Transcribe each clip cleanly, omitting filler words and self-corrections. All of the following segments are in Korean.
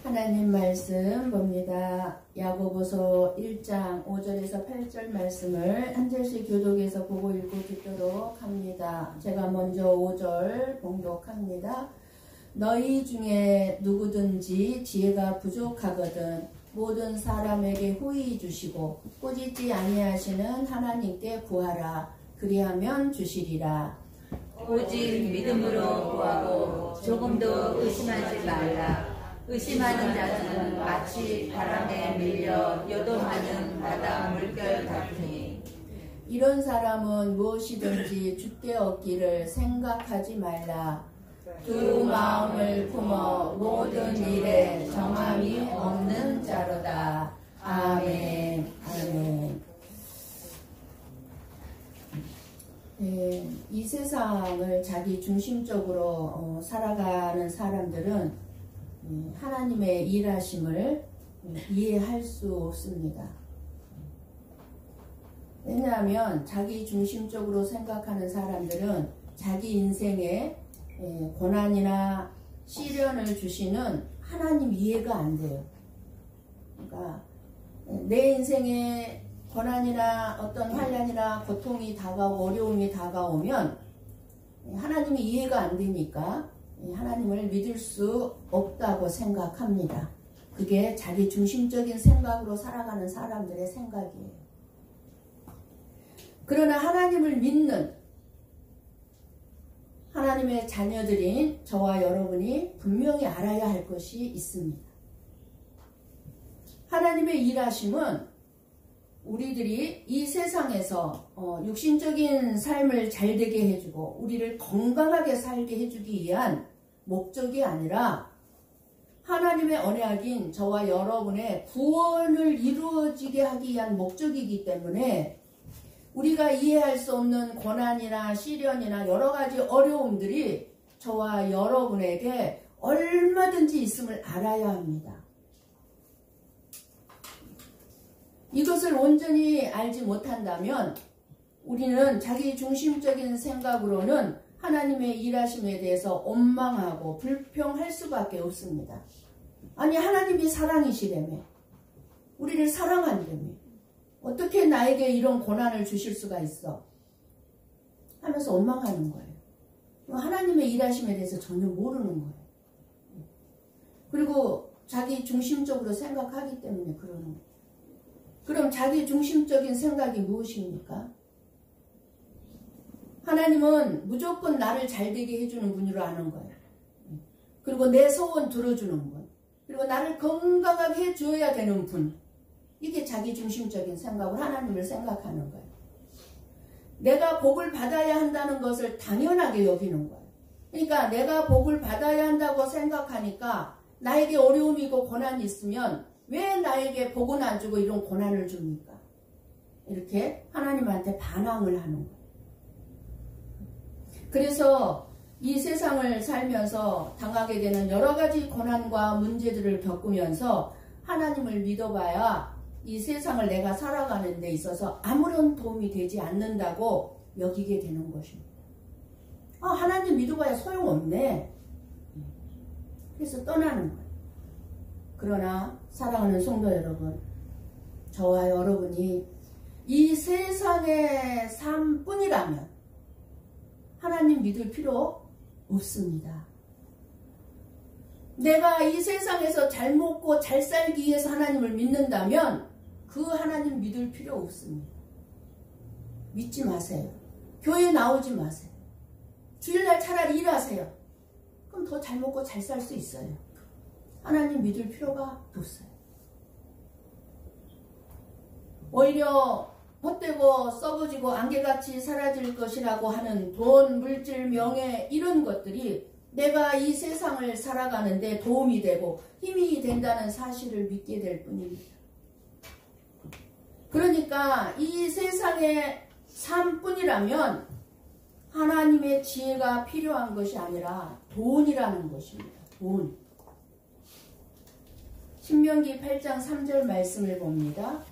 하나님 말씀 봅니다. 야고보서 1장 5절에서 8절 말씀을 한 절씩 교독해서 보고 읽고 듣도록 합니다. 제가 먼저 5절 봉독합니다. 너희 중에 누구든지 지혜가 부족하거든 모든 사람에게 후히 주시고 꾸짖지 아니하시는 하나님께 구하라. 그리하면 주시리라. 오직 믿음으로 구하고 조금도 의심하지 말라. 의심하는 자는 마치 바람에 밀려 요동하는 바다 물결 같으니 이런 사람은 무엇이든지 주께 얻기를 생각하지 말라. 두 마음을 품어 모든 일에 정함이 없는 자로다. 아멘. 아멘. 네, 이 세상을 자기 중심적으로 살아가는 사람들은 하나님의 일하심을 이해할 수 없습니다. 왜냐하면 자기 중심적으로 생각하는 사람들은 자기 인생에 고난이나 시련을 주시는 하나님 이해가 안 돼요. 그러니까 내 인생에 고난이나 어떤 환난이나 고통이 다가오고 어려움이 다가오면 하나님이 이해가 안 되니까 하나님을 믿을 수 없다고 생각합니다. 그게 자기 중심적인 생각으로 살아가는 사람들의 생각이에요. 그러나 하나님을 믿는 하나님의 자녀들인 저와 여러분이 분명히 알아야 할 것이 있습니다. 하나님의 일하심은 우리들이 이 세상에서 육신적인 삶을 잘되게 해주고 우리를 건강하게 살게 해주기 위한 목적이 아니라 하나님의 언약인 저와 여러분의 구원을 이루어지게 하기 위한 목적이기 때문에 우리가 이해할 수 없는 고난이나 시련이나 여러 가지 어려움들이 저와 여러분에게 얼마든지 있음을 알아야 합니다. 이것을 온전히 알지 못한다면 우리는 자기 중심적인 생각으로는 하나님의 일하심에 대해서 원망하고 불평할 수밖에 없습니다. 아니 하나님이 사랑이시라며 우리를 사랑한다며 어떻게 나에게 이런 고난을 주실 수가 있어 하면서 원망하는 거예요. 하나님의 일하심에 대해서 전혀 모르는 거예요. 그리고 자기 중심적으로 생각하기 때문에 그러는 거예요. 그럼 자기 중심적인 생각이 무엇입니까? 하나님은 무조건 나를 잘되게 해주는 분으로 아는 거예요. 그리고 내 소원 들어주는 분. 그리고 나를 건강하게 해줘야 되는 분. 이게 자기 중심적인 생각으로 하나님을 생각하는 거예요. 내가 복을 받아야 한다는 것을 당연하게 여기는 거예요. 그러니까 내가 복을 받아야 한다고 생각하니까 나에게 어려움이 있고 고난이 있으면 왜 나에게 복은 안 주고 이런 고난을 줍니까? 이렇게 하나님한테 반항을 하는 거예요. 그래서 이 세상을 살면서 당하게 되는 여러 가지 고난과 문제들을 겪으면서 하나님을 믿어봐야 이 세상을 내가 살아가는 데 있어서 아무런 도움이 되지 않는다고 여기게 되는 것입니다. 하나님 믿어봐야 소용없네. 그래서 떠나는 거예요. 그러나 사랑하는 성도 여러분, 저와 여러분이 이 세상의 삶뿐이라면 하나님 믿을 필요 없습니다. 내가 이 세상에서 잘 먹고 잘 살기 위해서 하나님을 믿는다면 그 하나님 믿을 필요 없습니다. 믿지 마세요. 교회 나오지 마세요. 주일날 차라리 일하세요. 그럼 더 잘 먹고 잘 살 수 있어요. 하나님 믿을 필요가 없어요. 오히려 헛되고 썩어지고 안개같이 사라질 것이라고 하는 돈, 물질, 명예 이런 것들이 내가 이 세상을 살아가는데 도움이 되고 힘이 된다는 사실을 믿게 될 뿐입니다. 그러니까 이 세상의 삶뿐이라면 하나님의 지혜가 필요한 것이 아니라 돈이라는 것입니다. 돈. 신명기 8장 3절 말씀을 봅니다.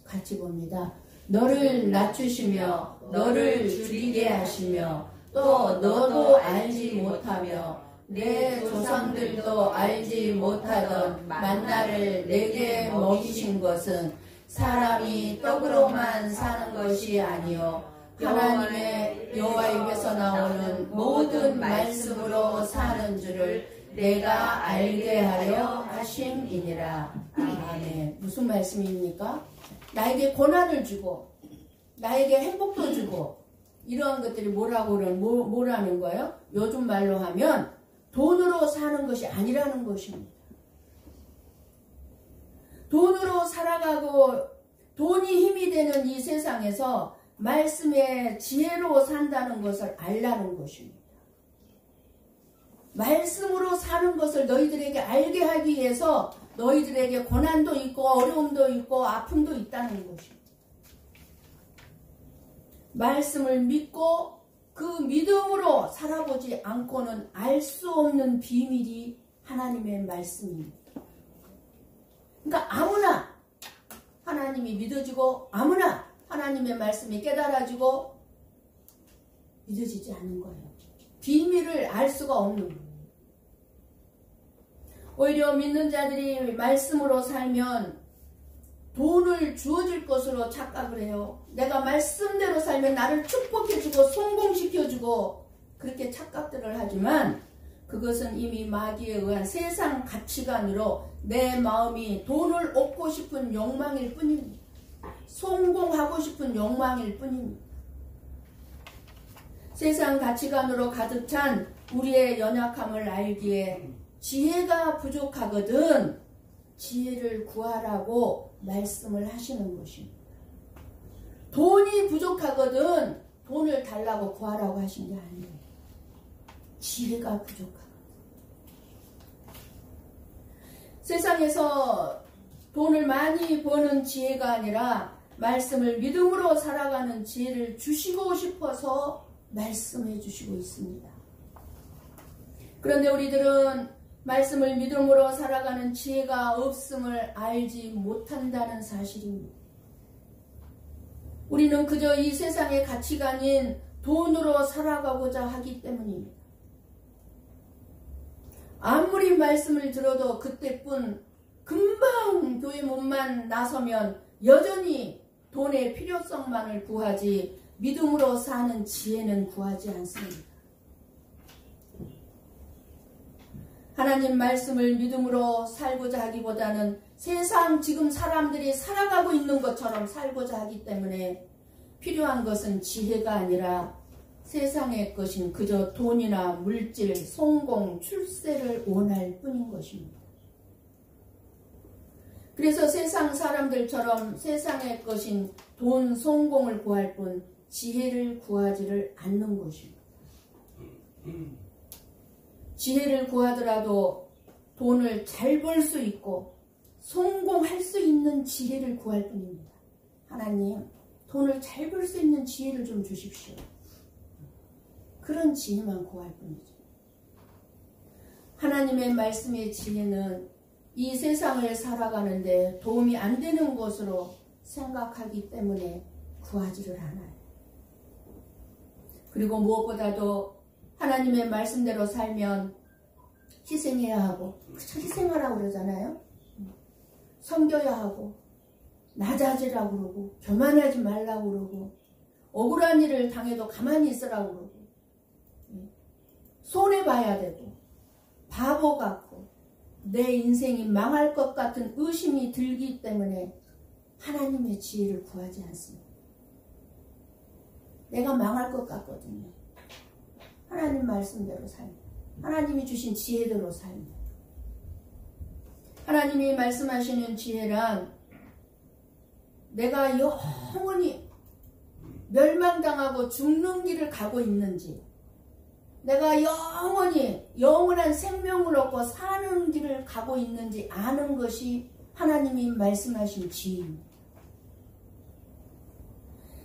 같이 봅니다. 너를 낮추시며 너를 줄이게 하시며 또 너도 알지 못하며 내 조상들도 알지 못하던 만나를 내게 먹이신 것은 사람이 떡으로만 사는 것이 아니요 하나님의 여호와 입에서 나오는 모든 말씀으로 사는 줄을 내가 알게 하려 하심이니라. 아멘. 무슨 말씀입니까? 나에게 고난을 주고 나에게 행복도 주고 이러한 것들이 뭐라는 거예요? 요즘 말로 하면 돈으로 사는 것이 아니라는 것입니다. 돈으로 살아가고 돈이 힘이 되는 이 세상에서 말씀의 지혜로 산다는 것을 알라는 것입니다. 말씀으로 사는 것을 너희들에게 알게 하기 위해서 너희들에게 고난도 있고 어려움도 있고 아픔도 있다는 것입니다. 말씀을 믿고 그 믿음으로 살아보지 않고는 알 수 없는 비밀이 하나님의 말씀입니다. 그러니까 아무나 하나님이 믿어지고 아무나 하나님의 말씀이 깨달아지고 믿어지지 않는 거예요. 비밀을 알 수가 없는 거예요. 오히려 믿는 자들이 말씀으로 살면 돈을 주어줄 것으로 착각을 해요. 내가 말씀대로 살면 나를 축복해주고 성공시켜주고 그렇게 착각들을 하지만 그것은 이미 마귀에 의한 세상 가치관으로 내 마음이 돈을 얻고 싶은 욕망일 뿐입니다. 성공하고 싶은 욕망일 뿐입니다. 세상 가치관으로 가득 찬 우리의 연약함을 알기에 지혜가 부족하거든 지혜를 구하라고 말씀을 하시는 것입니다. 돈이 부족하거든 돈을 달라고 구하라고 하신 게 아니에요. 지혜가 부족하거든. 세상에서 돈을 많이 버는 지혜가 아니라 말씀을 믿음으로 살아가는 지혜를 주시고 싶어서 말씀해 주시고 있습니다. 그런데 우리들은 말씀을 믿음으로 살아가는 지혜가 없음을 알지 못한다는 사실입니다. 우리는 그저 이 세상의 가치관인 돈으로 살아가고자 하기 때문입니다. 아무리 말씀을 들어도 그때뿐 금방 교회 문만 나서면 여전히 돈의 필요성만을 구하지 믿음으로 사는 지혜는 구하지 않습니다. 하나님 말씀을 믿음으로 살고자 하기보다는 세상 지금 사람들이 살아가고 있는 것처럼 살고자 하기 때문에 필요한 것은 지혜가 아니라 세상의 것인 그저 돈이나 물질, 성공, 출세를 원할 뿐인 것입니다. 그래서 세상 사람들처럼 세상의 것인 돈, 성공을 구할 뿐 지혜를 구하지를 않는 것입니다. 지혜를 구하더라도 돈을 잘 벌 수 있고 성공할 수 있는 지혜를 구할 뿐입니다. 하나님, 돈을 잘 벌 수 있는 지혜를 좀 주십시오. 그런 지혜만 구할 뿐이죠. 하나님의 말씀의 지혜는 이 세상을 살아가는데 도움이 안 되는 것으로 생각하기 때문에 구하지를 않아요. 그리고 무엇보다도 하나님의 말씀대로 살면 희생해야 하고, 그쵸? 희생하라고 그러잖아요. 섬겨야 하고, 낮아지라고 그러고, 교만하지 말라고 그러고, 억울한 일을 당해도 가만히 있으라고 그러고, 손해봐야 되고, 바보 같고, 내 인생이 망할 것 같은 의심이 들기 때문에 하나님의 지혜를 구하지 않습니다. 내가 망할 것 같거든요. 하나님 말씀대로 살면, 하나님이 주신 지혜대로 살면, 하나님이 말씀하시는 지혜란 내가 영원히 멸망당하고 죽는 길을 가고 있는지, 내가 영원히 영원한 생명을 얻고 사는 길을 가고 있는지 아는 것이 하나님이 말씀하신 지혜입니다.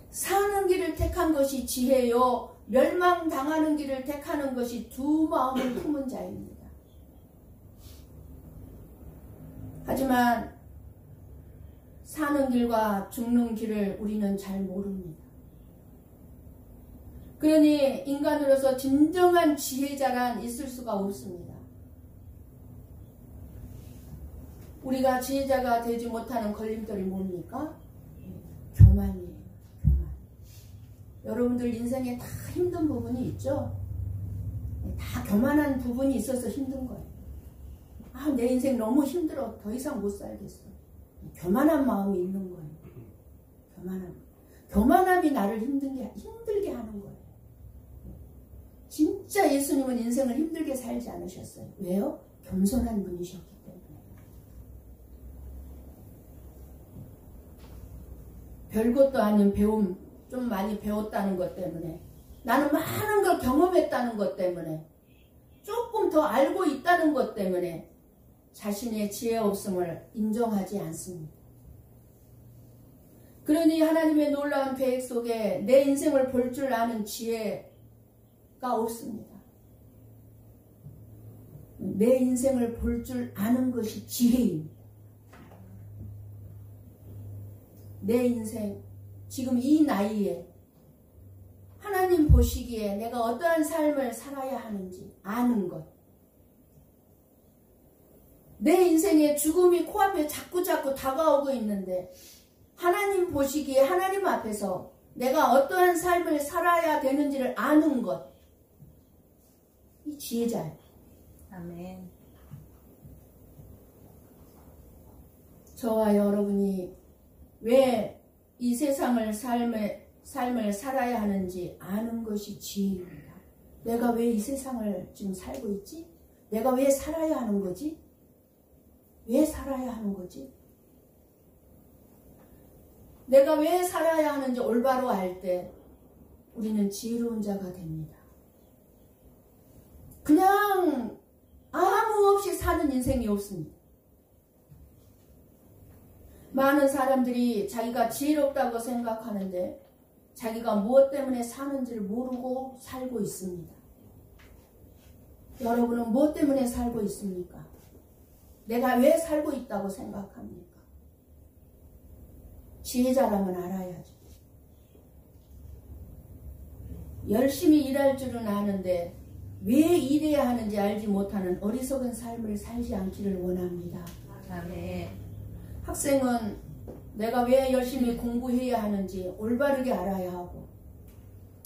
사는 길을 택한 것이 지혜요, 멸망당하는 길을 택하는 것이 두 마음을 품은 자입니다. 하지만 사는 길과 죽는 길을 우리는 잘 모릅니다. 그러니 인간으로서 진정한 지혜자란 있을 수가 없습니다. 우리가 지혜자가 되지 못하는 걸림돌이 뭡니까? 교만이에요. 교만. 여러분들 인생에 다 힘든 부분이 있죠? 다 교만한 부분이 있어서 힘든 거예요. 아, 내 인생 너무 힘들어. 더 이상 못 살겠어. 교만한 마음이 있는 거예요. 교만함이 나를 힘들게 하는 거예요. 진짜 예수님은 인생을 힘들게 살지 않으셨어요. 왜요? 겸손한 분이셨기 때문에. 별것도 아닌 배움, 좀 많이 배웠다는 것 때문에, 나는 많은 걸 경험했다는 것 때문에, 조금 더 알고 있다는 것 때문에 자신의 지혜 없음을 인정하지 않습니다. 그러니 하나님의 놀라운 계획 속에 내 인생을 볼 줄 아는 지혜가 없습니다. 내 인생을 볼 줄 아는 것이 지혜입니다. 내 인생, 지금 이 나이에 하나님 보시기에 내가 어떠한 삶을 살아야 하는지 아는 것. 내 인생에 죽음이 코앞에 자꾸 다가오고 있는데 하나님 보시기에 하나님 앞에서 내가 어떠한 삶을 살아야 되는지를 아는 것. 이 지혜자예요. 아멘. 저와 여러분이 왜 이 세상을 삶을 살아야 하는지 아는 것이 지혜입니다. 내가 왜 이 세상을 지금 살고 있지? 내가 왜 살아야 하는 거지? 왜 살아야 하는 거지? 내가 왜 살아야 하는지 올바로 알 때 우리는 지혜로운 자가 됩니다. 그냥 아무 없이 사는 인생이 없습니다. 많은 사람들이 자기가 지혜롭다고 생각하는데 자기가 무엇 때문에 사는지를 모르고 살고 있습니다. 여러분은 무엇 때문에 살고 있습니까? 내가 왜 살고 있다고 생각합니까? 지혜자라면 알아야죠. 열심히 일할 줄은 아는데 왜 일해야 하는지 알지 못하는 어리석은 삶을 살지 않기를 원합니다. 아멘. 학생은 내가 왜 열심히 공부해야 하는지 올바르게 알아야 하고,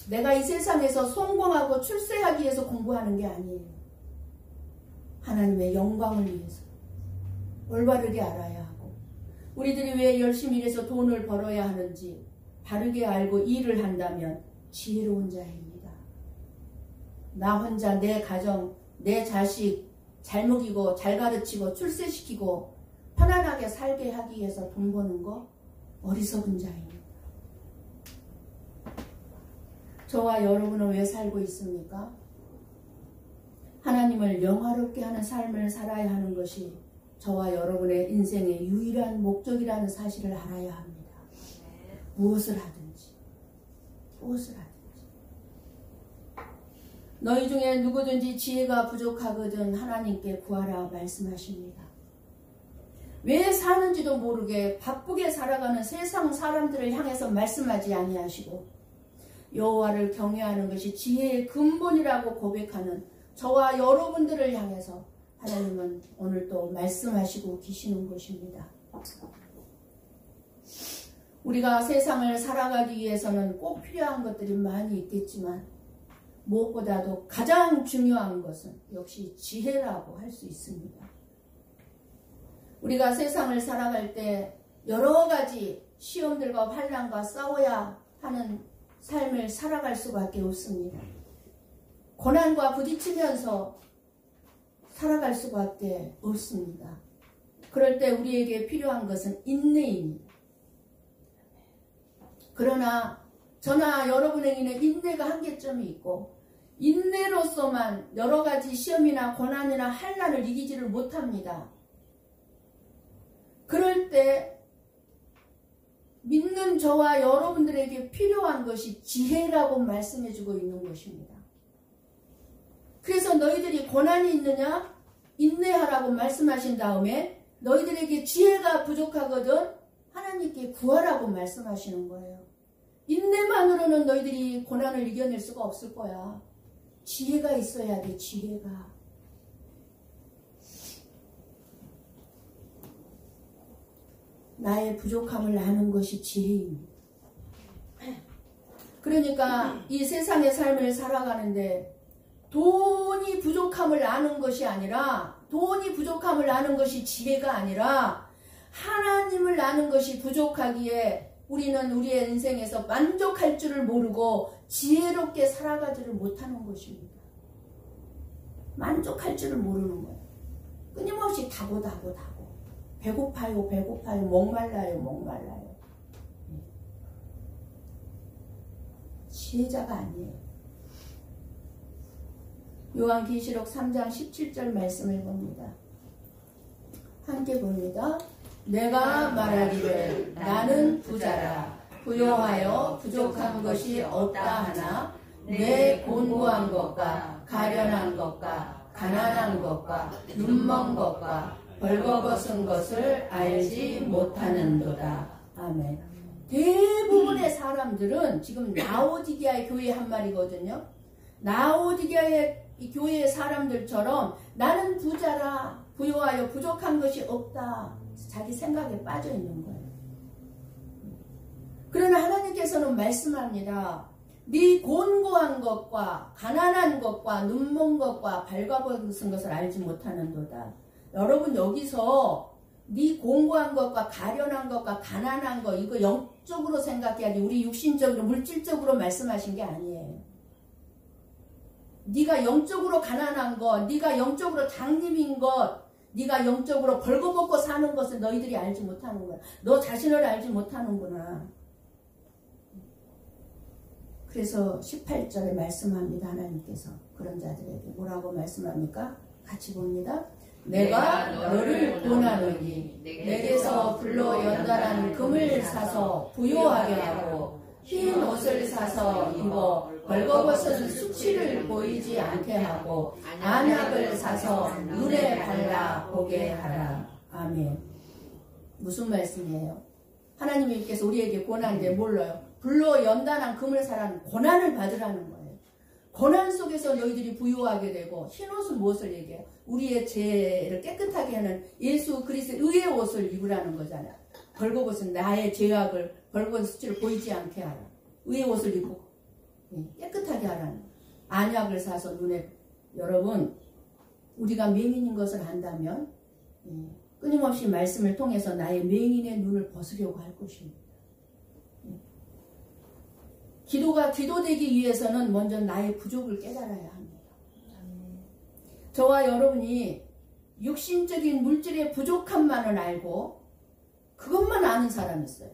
내가 이 세상에서 성공하고 출세하기 위해서 공부하는 게 아니에요. 하나님의 영광을 위해서 올바르게 알아야 하고, 우리들이 왜 열심히 일해서 돈을 벌어야 하는지 바르게 알고 일을 한다면 지혜로운 자입니다. 나 혼자 내 가정, 내 자식 잘 먹이고 잘 가르치고 출세시키고 편안하게 살게 하기 위해서 돈 버는 거 어리석은 자입니다. 저와 여러분은 왜 살고 있습니까? 하나님을 영화롭게 하는 삶을 살아야 하는 것이 저와 여러분의 인생의 유일한 목적이라는 사실을 알아야 합니다. 무엇을 하든지. 너희 중에 누구든지 지혜가 부족하거든 하나님께 구하라 말씀하십니다. 왜 사는지도 모르게 바쁘게 살아가는 세상 사람들을 향해서 말씀하지 아니하시고 여호와를 경외하는 것이 지혜의 근본이라고 고백하는 저와 여러분들을 향해서 하나님은 오늘 또 말씀하시고 계시는 것입니다. 우리가 세상을 살아가기 위해서는 꼭 필요한 것들이 많이 있겠지만 무엇보다도 가장 중요한 것은 역시 지혜라고 할 수 있습니다. 우리가 세상을 살아갈 때 여러 가지 시험들과 환난과 싸워야 하는 삶을 살아갈 수밖에 없습니다. 고난과 부딪히면서 살아갈 수밖에 없습니다. 그럴 때 우리에게 필요한 것은 인내입니다. 그러나 저나 여러분에게는 인내가 한계점이 있고 인내로서만 여러 가지 시험이나 고난이나 환난을 이기지를 못합니다. 그럴 때 믿는 저와 여러분들에게 필요한 것이 지혜라고 말씀해주고 있는 것입니다. 그래서 너희들이 고난이 있느냐? 인내하라고 말씀하신 다음에 너희들에게 지혜가 부족하거든 하나님께 구하라고 말씀하시는 거예요. 인내만으로는 너희들이 고난을 이겨낼 수가 없을 거야. 지혜가 있어야 돼, 지혜가. 나의 부족함을 아는 것이 지혜입니다. 그러니까 이 세상의 삶을 살아가는데 돈이 부족함을 아는 것이 아니라, 돈이 부족함을 아는 것이 지혜가 아니라 하나님을 아는 것이 부족하기에 우리는 우리의 인생에서 만족할 줄을 모르고 지혜롭게 살아가지를 못하는 것입니다. 만족할 줄을 모르는 거예요. 끊임없이 다고 배고파요, 목말라요. 지혜자가 아니에요. 요한계시록 3장 17절 말씀을 봅니다. 함께 봅니다. 내가 말하기를 나는 부자라 부요하여 부족한 것이 없다 하나 내 곤고한 것과 가련한 것과 가난한 것과 눈먼 것과 벌거벗은 것을 알지 못하는도다. 아멘. 대부분의 사람들은 지금 라오디게아의 교회 한 말이거든요. 라오디게아의 이 교회의 사람들처럼 나는 부자라 부요하여 부족한 것이 없다. 자기 생각에 빠져 있는 거예요. 그러나 하나님께서는 말씀합니다. 네 곤고한 것과 가난한 것과 눈먼 것과 발가벗은 것을 알지 못하는도다. 여러분 여기서 네 곤고한 것과 가련한 것과 가난한 것 이거 영적으로 생각해야지 우리 육신적으로 물질적으로 말씀하신 게 아니에요. 네가 영적으로 가난한 것, 네가 영적으로 장님인 것, 네가 영적으로 벌거벗고 사는 것을 너희들이 알지 못하는 거야. 너 자신을 알지 못하는구나. 그래서 18절에 말씀합니다. 하나님께서 그런 자들에게 뭐라고 말씀합니까? 같이 봅니다. 내가 너를 도나노니 내게서 불로 연단한 금을 사서 부요하게 하고 흰 옷을 사서 입어 벌거벗은 수치를 보이지 않게 하고 안약을 사서 눈에 발라 보게 하라. 아멘. 무슨 말씀이에요? 하나님께서 우리에게 고난인데 몰라요. 불로 연단한 금을 사라는 고난을 받으라는 거예요. 고난 속에서 너희들이 부유하게 되고 흰옷은 무엇을 얘기해요? 우리의 죄를 깨끗하게 하는 예수 그리스도의 의의 옷을 입으라는 거잖아요. 벌거벗은 나의 죄악을 벌거벗은 수치를 보이지 않게 하라. 의의 옷을 입고 깨끗하게 하라는 안약을 사서 눈에 여러분 우리가 맹인인 것을 안다면 끊임없이 말씀을 통해서 나의 맹인의 눈을 벗으려고 할 것입니다. 기도가 기도되기 위해서는 먼저 나의 부족을 깨달아야 합니다. 저와 여러분이 육신적인 물질의 부족함만을 알고 그것만 아는 사람이 있어요.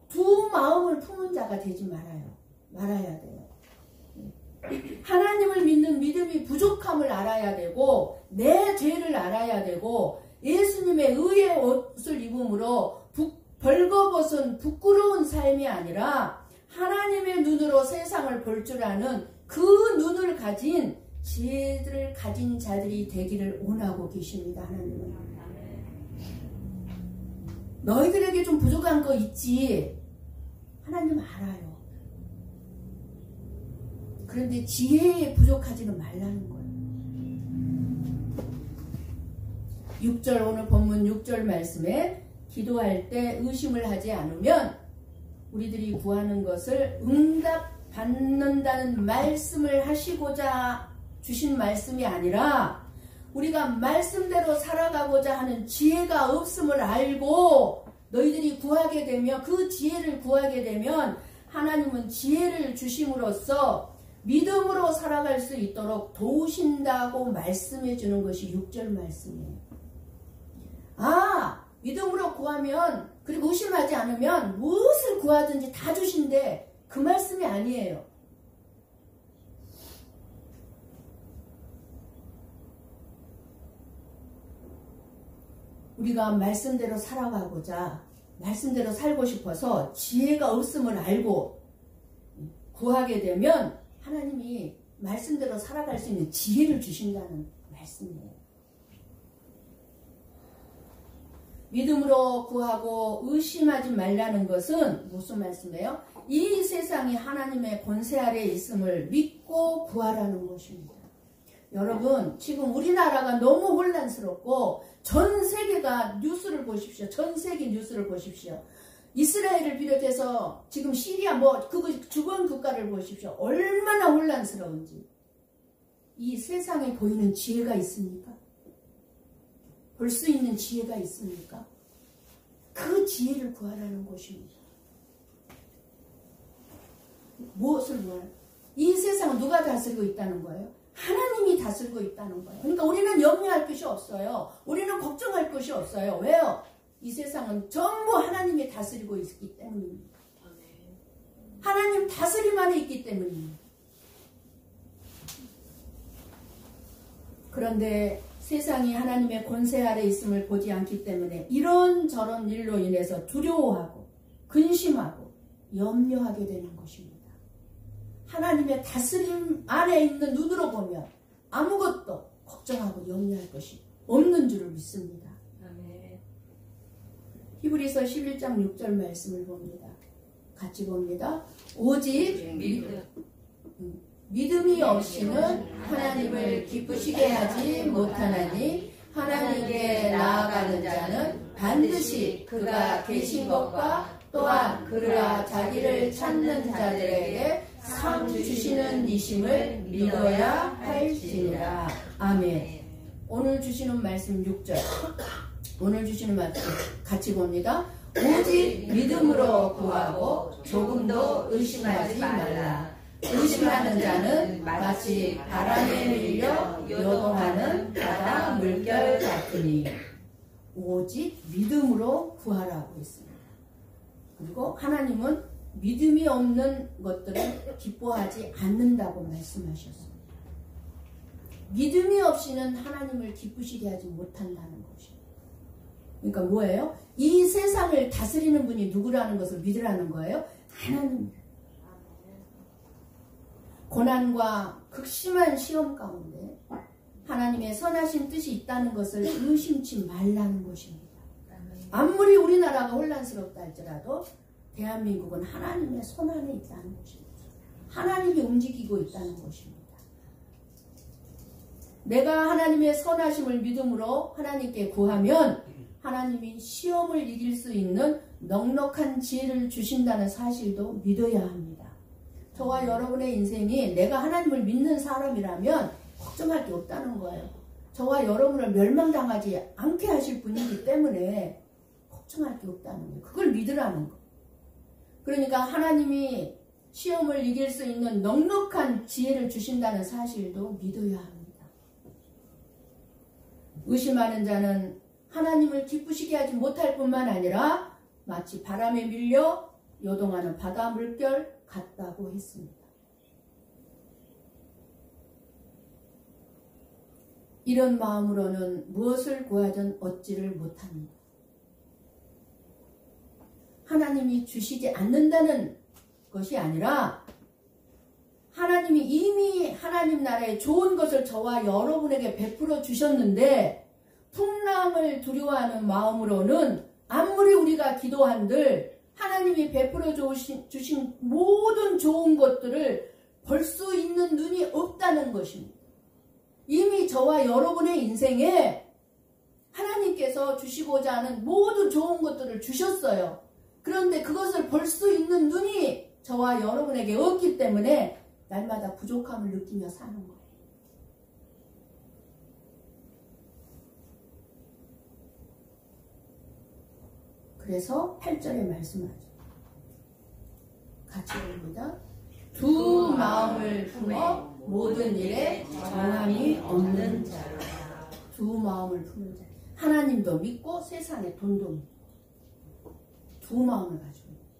두 마음을 품은 자가 되지 말아야 돼요. 하나님을 믿는 믿음이 부족함을 알아야 되고 내 죄를 알아야 되고 예수님의 의의 옷을 입음으로 벌거벗은 부끄러운 삶이 아니라 하나님의 눈으로 세상을 볼 줄 아는 그 눈을 가진 지혜를 가진 자들이 되기를 원하고 계십니다. 하나님은. 너희들에게 좀 부족한 거 있지. 하나님 알아요. 그런데 지혜에 부족하지는 말라는 거예요. 6절 오늘 본문 6절 말씀에 기도할 때 의심을 하지 않으면 우리들이 구하는 것을 응답받는다는 말씀을 하시고자 주신 말씀이 아니라 우리가 말씀대로 살아가고자 하는 지혜가 없음을 알고 너희들이 구하게 되면 그 지혜를 구하게 되면 하나님은 지혜를 주심으로써 믿음으로 살아갈 수 있도록 도우신다고 말씀해 주는 것이 6절 말씀이에요. 아, 믿음으로 구하면 그리고 의심하지 않으면 무엇을 구하든지 다 주신대. 그 말씀이 아니에요. 우리가 말씀대로 살아가고자 말씀대로 살고 싶어서 지혜가 없음을 알고 구하게 되면 하나님이 말씀대로 살아갈 수 있는 지혜를 주신다는 말씀이에요. 믿음으로 구하고 의심하지 말라는 것은 무슨 말씀이에요? 이 세상이 하나님의 권세 아래에 있음을 믿고 구하라는 것입니다. 여러분, 지금 우리나라가 너무 혼란스럽고 전 세계가 뉴스를 보십시오. 전 세계 뉴스를 보십시오. 이스라엘을 비롯해서 지금 시리아 그거 주변 국가를 보십시오. 얼마나 혼란스러운지. 이 세상에 보이는 지혜가 있습니까? 볼 수 있는 지혜가 있습니까? 그 지혜를 구하라는 것입니다. 무엇을 구하라? 이 세상은 누가 다스리고 있다는 거예요? 하나님이 다스리고 있다는 거예요. 그러니까 우리는 염려할 것이 없어요. 우리는 걱정할 것이 없어요. 왜요? 이 세상은 전부 하나님이 다스리고 있기 때문입니다. 하나님 다스림 안에 있기 때문입니다. 그런데 세상이 하나님의 권세 아래 있음을 보지 않기 때문에 이런저런 일로 인해서 두려워하고 근심하고 염려하게 되는 것입니다. 하나님의 다스림 안에 있는 눈으로 보면 아무것도 걱정하고 염려할 것이 없는 줄을 믿습니다. 히브리서 11장 6절 말씀을 봅니다. 같이 봅니다. 오직 믿음이 없이는 하나님을 기쁘시게 하지 못하나니 하나님께 나아가는 자는 반드시 그가 계신 것과 또한 그가 자기를 찾는 자들에게 상 주시는 이심을 믿어야 할지니라. 아멘. 오늘 주시는 말씀 6절. 오늘 주시는 말씀 같이 봅니다. 오직 믿음으로 구하고 조금도 의심하지 말라. 의심하는 자는 마치 바람에 밀려 요동하는 바다 물결 같으니. 오직 믿음으로 구하라고 했습니다. 그리고 하나님은 믿음이 없는 것들을 기뻐하지 않는다고 말씀하셨습니다. 믿음이 없이는 하나님을 기쁘시게 하지 못한다는 것입니다. 그러니까 뭐예요? 이 세상을 다스리는 분이 누구라는 것을 믿으라는 거예요? 하나님입니다. 고난과 극심한 시험 가운데 하나님의 선하신 뜻이 있다는 것을 의심치 말라는 것입니다. 아무리 우리나라가 혼란스럽다 할지라도 대한민국은 하나님의 손 안에 있다는 것입니다. 하나님이 움직이고 있다는 것입니다. 내가 하나님의 선하심을 믿음으로 하나님께 구하면 하나님이 시험을 이길 수 있는 넉넉한 지혜를 주신다는 사실도 믿어야 합니다. 저와 여러분의 인생이 내가 하나님을 믿는 사람이라면 걱정할 게 없다는 거예요. 저와 여러분을 멸망당하지 않게 하실 분이기 때문에 걱정할 게 없다는 거예요. 그걸 믿으라는 거. 그러니까 하나님이 시험을 이길 수 있는 넉넉한 지혜를 주신다는 사실도 믿어야 합니다. 의심하는 자는 하나님을 기쁘시게 하지 못할 뿐만 아니라 마치 바람에 밀려 요동하는 바다 물결 같다고 했습니다. 이런 마음으로는 무엇을 구하든 얻지를 못합니다. 하나님이 주시지 않는다는 것이 아니라 하나님이 이미 하나님 나라의 좋은 것을 저와 여러분에게 베풀어 주셨는데 풍랑을 두려워하는 마음으로는 아무리 우리가 기도한들 하나님이 베풀어 주신 모든 좋은 것들을 볼 수 있는 눈이 없다는 것입니다. 이미 저와 여러분의 인생에 하나님께서 주시고자 하는 모든 좋은 것들을 주셨어요. 그런데 그것을 볼 수 있는 눈이 저와 여러분에게 없기 때문에 날마다 부족함을 느끼며 사는 거예요. 그래서 8절에 말씀하죠. 같이 봅니다. 두 마음을 품어 모든 일에 정함이 없는 자라. 두 마음을 품는 자. 하나님도 믿고 세상의 돈도 믿고 두 마음을 가지고 있는 거예요.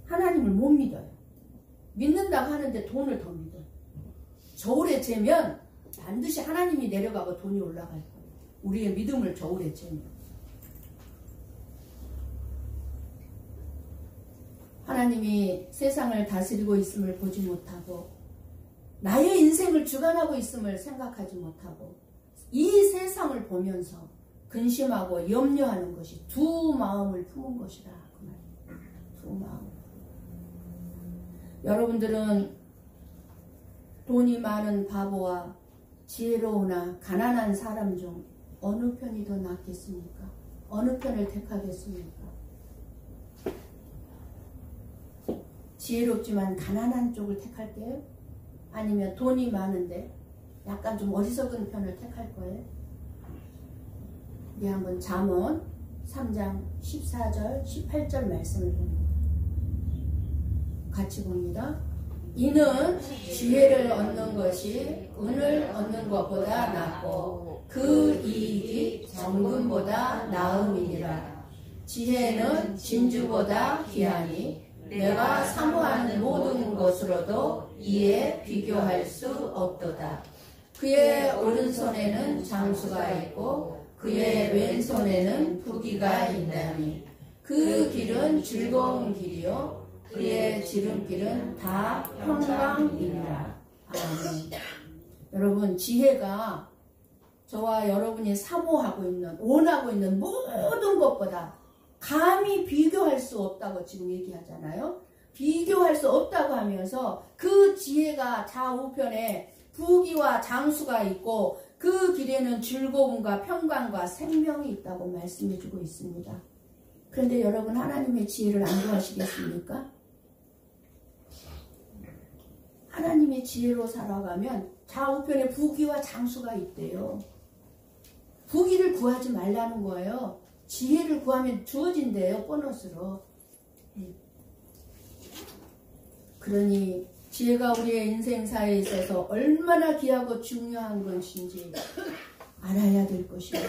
하나님을 못 믿어요. 믿는다고 하는데 돈을 더 믿어요. 저울에 재면 반드시 하나님이 내려가고 돈이 올라갈 거예요. 우리의 믿음을 저울에 재면. 하나님이 세상을 다스리고 있음을 보지 못하고 나의 인생을 주관하고 있음을 생각하지 못하고 이 세상을 보면서 근심하고 염려하는 것이 두 마음을 품은 것이라 그 말입니다. 두 마음. 여러분들은 돈이 많은 바보와 지혜로우나 가난한 사람 중 어느 편이 더 낫겠습니까? 어느 편을 택하겠습니까? 지혜롭지만 가난한 쪽을 택할게요? 아니면 돈이 많은데 약간 좀 어리석은 편을 택할 거예요? 우리 한번 잠언 3장 14절 18절 말씀을 봅니다. 같이 봅니다. 이는 지혜를 얻는 것이 은을 얻는 것보다 낫고 그 이익이 정금보다 나음이니라. 지혜는 진주보다 귀하니 내가 사모하는 모든 것으로도 이에 비교할 수 없도다. 그의 오른손에는 장수가 있고 그의 왼손에는 부귀가 있나니 그 길은 즐거운 길이요 그의 지름길은 다 평강이니라. 아멘. 여러분, 지혜가 저와 여러분이 사모하고 있는, 원하고 있는 모든 것보다 감히 비교할 수 없다고 지금 얘기하잖아요. 비교할 수 없다고 하면서 그 지혜가 좌우편에 부귀와 장수가 있고 그 길에는 즐거움과 평강과 생명이 있다고 말씀해주고 있습니다. 그런데 여러분, 하나님의 지혜를 안 구하시겠습니까? 하나님의 지혜로 살아가면 좌우편에 부귀와 장수가 있대요. 부귀를 구하지 말라는 거예요. 지혜를 구하면 주어진대요, 보너스로. 그러니 지혜가 우리의 인생사에 있어서 얼마나 귀하고 중요한 것인지 알아야 될 것입니다.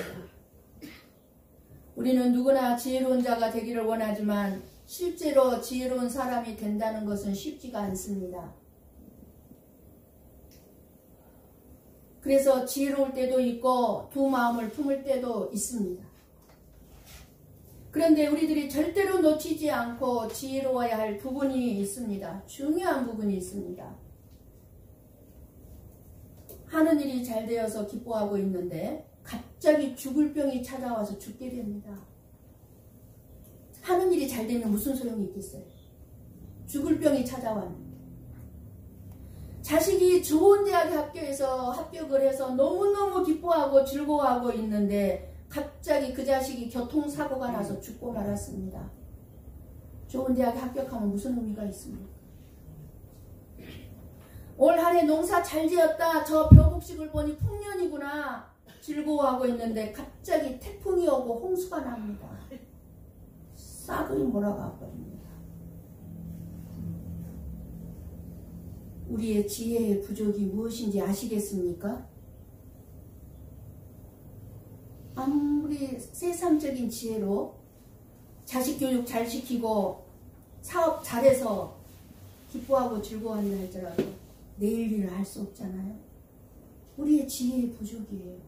우리는 누구나 지혜로운 자가 되기를 원하지만 실제로 지혜로운 사람이 된다는 것은 쉽지가 않습니다. 그래서 지혜로울 때도 있고 두 마음을 품을 때도 있습니다. 그런데 우리들이 절대로 놓치지 않고 지혜로워야 할 부분이 있습니다. 중요한 부분이 있습니다. 하는 일이 잘 되어서 기뻐하고 있는데 갑자기 죽을 병이 찾아와서 죽게 됩니다. 하는 일이 잘 되면 무슨 소용이 있겠어요? 죽을 병이 찾아왔는데. 자식이 좋은 대학에 합격을 해서 너무너무 기뻐하고 즐거워하고 있는데 갑자기 그 자식이 교통사고가 나서 죽고 말았습니다. 좋은 대학에 합격하면 무슨 의미가 있습니까? 올 한 해 농사 잘 지었다. 저 벼복식을 보니 풍년이구나. 즐거워하고 있는데 갑자기 태풍이 오고 홍수가 납니다. 싸그리 몰아가 버립니다. 우리의 지혜의 부족이 무엇인지 아시겠습니까? 아무리 세상적인 지혜로 자식 교육 잘 시키고 사업 잘해서 기뻐하고 즐거워한다 할지라도 내일 일을 할 수 없잖아요. 우리의 지혜의 부족이에요.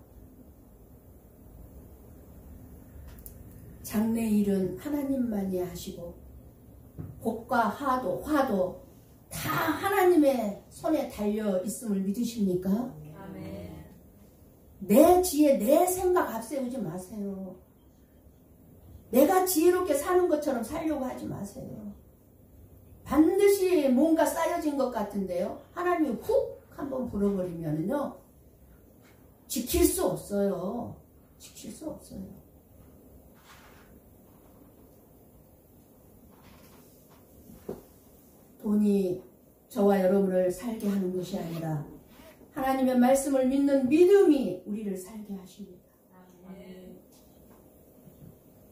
장래일은 하나님만이 하시고 복과 화도 다 하나님의 손에 달려 있음을 믿으십니까? 아멘. 내 지혜, 내 생각 앞세우지 마세요. 내가 지혜롭게 사는 것처럼 살려고 하지 마세요. 반드시 뭔가 쌓여진 것 같은데요. 하나님이 훅 한번 불어버리면요. 지킬 수 없어요. 지킬 수 없어요. 돈이 저와 여러분을 살게 하는 것이 아니라 하나님의 말씀을 믿는 믿음이 우리를 살게 하십니다. 아멘.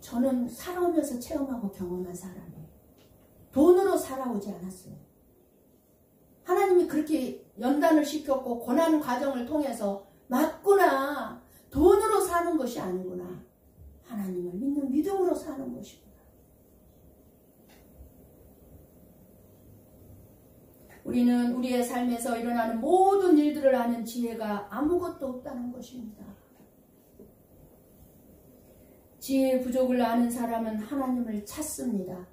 저는 살아오면서 체험하고 경험한 사람이에요. 돈으로 살아오지 않았어요. 하나님이 그렇게 연단을 시켰고 고난 과정을 통해서 맞구나. 돈으로 사는 것이 아니구나. 하나님을 믿는 믿음으로 사는 것이구나. 우리는 우리의 삶에서 일어나는 모든 일들을 아는 지혜가 아무것도 없다는 것입니다. 지혜의 부족을 아는 사람은 하나님을 찾습니다.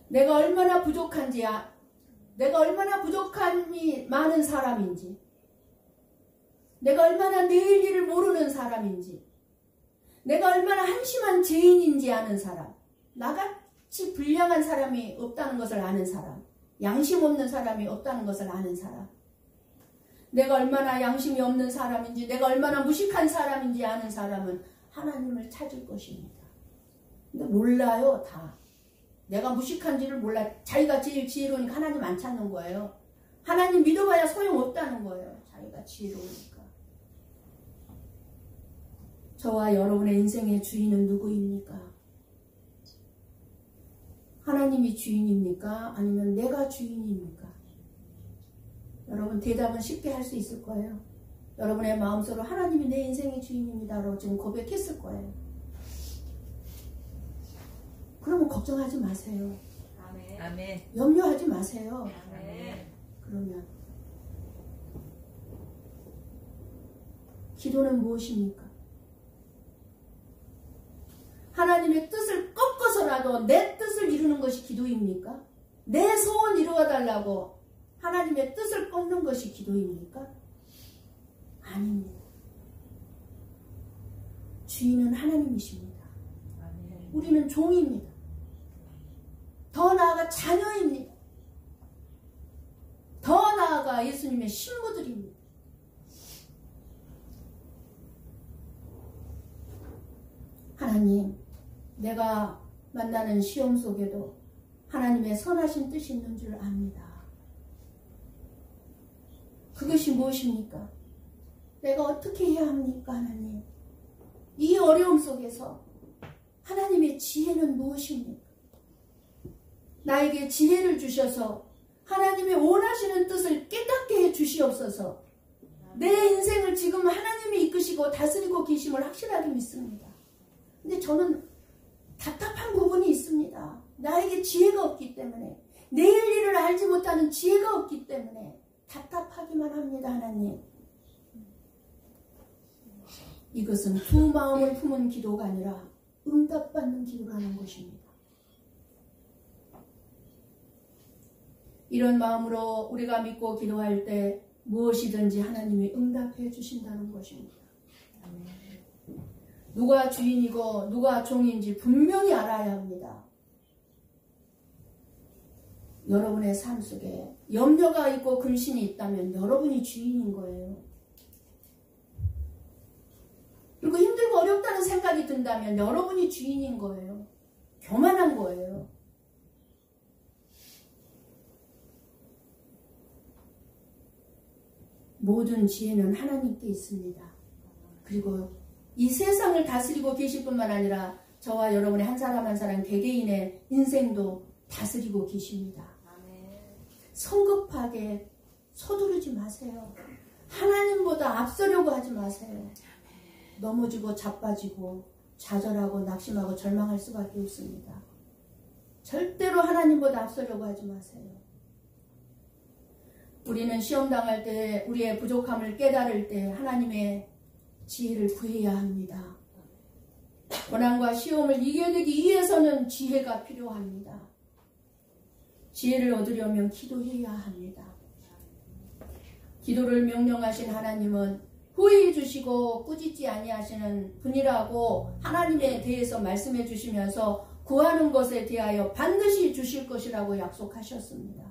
내가 얼마나 부족한지, 내가 얼마나 부족함이 많은 사람인지, 내가 얼마나 내일 일을 모르는 사람인지, 내가 얼마나 한심한 죄인인지 아는 사람, 나같이 끝이 불량한 사람이 없다는 것을 아는 사람, 양심 없는 사람이 없다는 것을 아는 사람, 내가 얼마나 양심이 없는 사람인지, 내가 얼마나 무식한 사람인지 아는 사람은 하나님을 찾을 것입니다. 근데 몰라요, 다. 내가 무식한지를 몰라. 자기가 제일 지혜로우니까 하나님 안 찾는 거예요. 하나님 믿어봐야 소용없다는 거예요. 자기가 지혜로우니까. 저와 여러분의 인생의 주인은 누구입니까? 하나님이 주인입니까? 아니면 내가 주인입니까? 여러분 대답은 쉽게 할 수 있을 거예요. 여러분의 마음속으로 하나님이 내 인생의 주인입니다라고 지금 고백했을 거예요. 그러면 걱정하지 마세요. 아멘. 아멘. 염려하지 마세요. 아멘. 그러면 기도는 무엇입니까? 하나님의 뜻을 꺾어서라도 내 뜻을 이루는 것이 기도입니까? 내 소원 이루어달라고 하나님의 뜻을 꺾는 것이 기도입니까? 아닙니다. 주인은 하나님이십니다. 아멘. 우리는 종입니다. 더 나아가 자녀입니다. 더 나아가 예수님의 신부들입니다. 하나님, 내가 만나는 시험 속에도 하나님의 선하신 뜻이 있는 줄 압니다. 그것이 무엇입니까? 내가 어떻게 해야 합니까, 하나님? 이 어려움 속에서 하나님의 지혜는 무엇입니까? 나에게 지혜를 주셔서 하나님의 원하시는 뜻을 깨닫게 해 주시옵소서. 내 인생을 지금 하나님이 이끄시고 다스리고 계심을 확실하게 믿습니다. 근데 저는 답답한 부분이 있습니다. 나에게 지혜가 없기 때문에, 내일 일을 알지 못하는 지혜가 없기 때문에 답답하기만 합니다. 하나님, 이것은 두 마음을 품은 기도가 아니라 응답받는 기도라는 것입니다. 이런 마음으로 우리가 믿고 기도할 때 무엇이든지 하나님이 응답해 주신다는 것입니다. 누가 주인이고 누가 종인지 분명히 알아야 합니다. 여러분의 삶 속에 염려가 있고 근심이 있다면 여러분이 주인인 거예요. 그리고 힘들고 어렵다는 생각이 든다면 여러분이 주인인 거예요. 교만한 거예요. 모든 지혜는 하나님께 있습니다. 그리고 이 세상을 다스리고 계실 뿐만 아니라 저와 여러분의 한 사람 한 사람 개개인의 인생도 다스리고 계십니다. 성급하게 서두르지 마세요. 하나님보다 앞서려고 하지 마세요. 넘어지고 자빠지고 좌절하고 낙심하고 절망할 수밖에 없습니다. 절대로 하나님보다 앞서려고 하지 마세요. 우리는 시험 당할 때 우리의 부족함을 깨달을 때 하나님의 지혜를 구해야 합니다. 고난과 시험을 이겨내기 위해서는 지혜가 필요합니다. 지혜를 얻으려면 기도해야 합니다. 기도를 명령하신 하나님은 후회해 주시고 꾸짖지 아니하시는 분이라고 하나님에 대해서 말씀해 주시면서 구하는 것에 대하여 반드시 주실 것이라고 약속하셨습니다.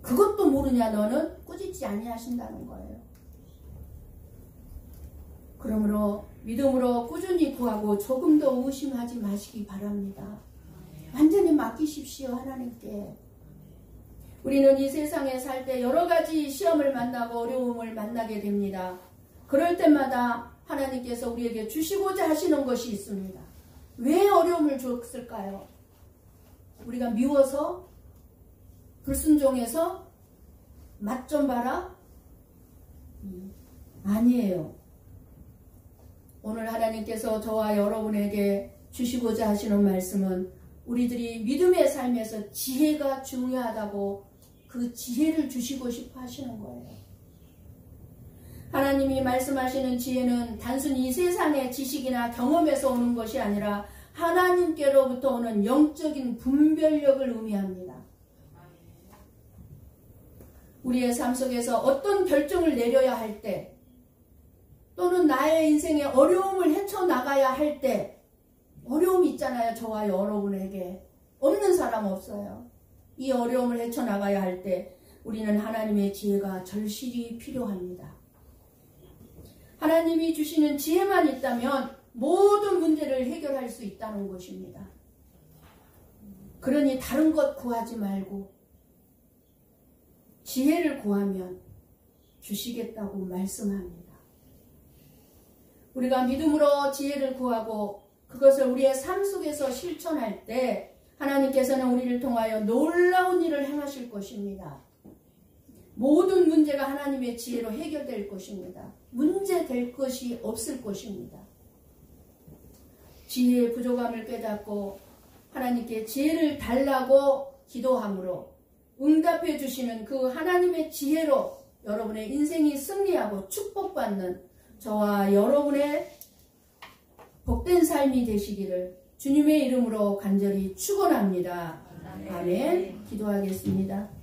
그것도 모르냐 너는? 꾸짖지 아니하신다는 거예요. 그러므로 믿음으로 꾸준히 구하고 조금 더 의심하지 마시기 바랍니다. 완전히 맡기십시오, 하나님께. 우리는 이 세상에 살 때 여러 가지 시험을 만나고 어려움을 만나게 됩니다. 그럴 때마다 하나님께서 우리에게 주시고자 하시는 것이 있습니다. 왜 어려움을 줬을까요? 우리가 미워서? 불순종해서? 맛 좀 봐라? 아니에요. 오늘 하나님께서 저와 여러분에게 주시고자 하시는 말씀은 우리들이 믿음의 삶에서 지혜가 중요하다고 그 지혜를 주시고 싶어 하시는 거예요. 하나님이 말씀하시는 지혜는 단순히 이 세상의 지식이나 경험에서 오는 것이 아니라 하나님께로부터 오는 영적인 분별력을 의미합니다. 우리의 삶 속에서 어떤 결정을 내려야 할 때, 또는 나의 인생의 어려움을 헤쳐나가야 할 때 어려움이 있잖아요. 저와 여러분에게. 없는 사람 없어요. 이 어려움을 헤쳐나가야 할 때 우리는 하나님의 지혜가 절실히 필요합니다. 하나님이 주시는 지혜만 있다면 모든 문제를 해결할 수 있다는 것입니다. 그러니 다른 것 구하지 말고 지혜를 구하면 주시겠다고 말씀합니다. 우리가 믿음으로 지혜를 구하고 그것을 우리의 삶 속에서 실천할 때 하나님께서는 우리를 통하여 놀라운 일을 행하실 것입니다. 모든 문제가 하나님의 지혜로 해결될 것입니다. 문제될 것이 없을 것입니다. 지혜의 부족함을 깨닫고 하나님께 지혜를 달라고 기도함으로 응답해 주시는 그 하나님의 지혜로 여러분의 인생이 승리하고 축복받는 저와 여러분의 복된 삶이 되시기를 주님의 이름으로 간절히 축원합니다. 아멘. 기도하겠습니다.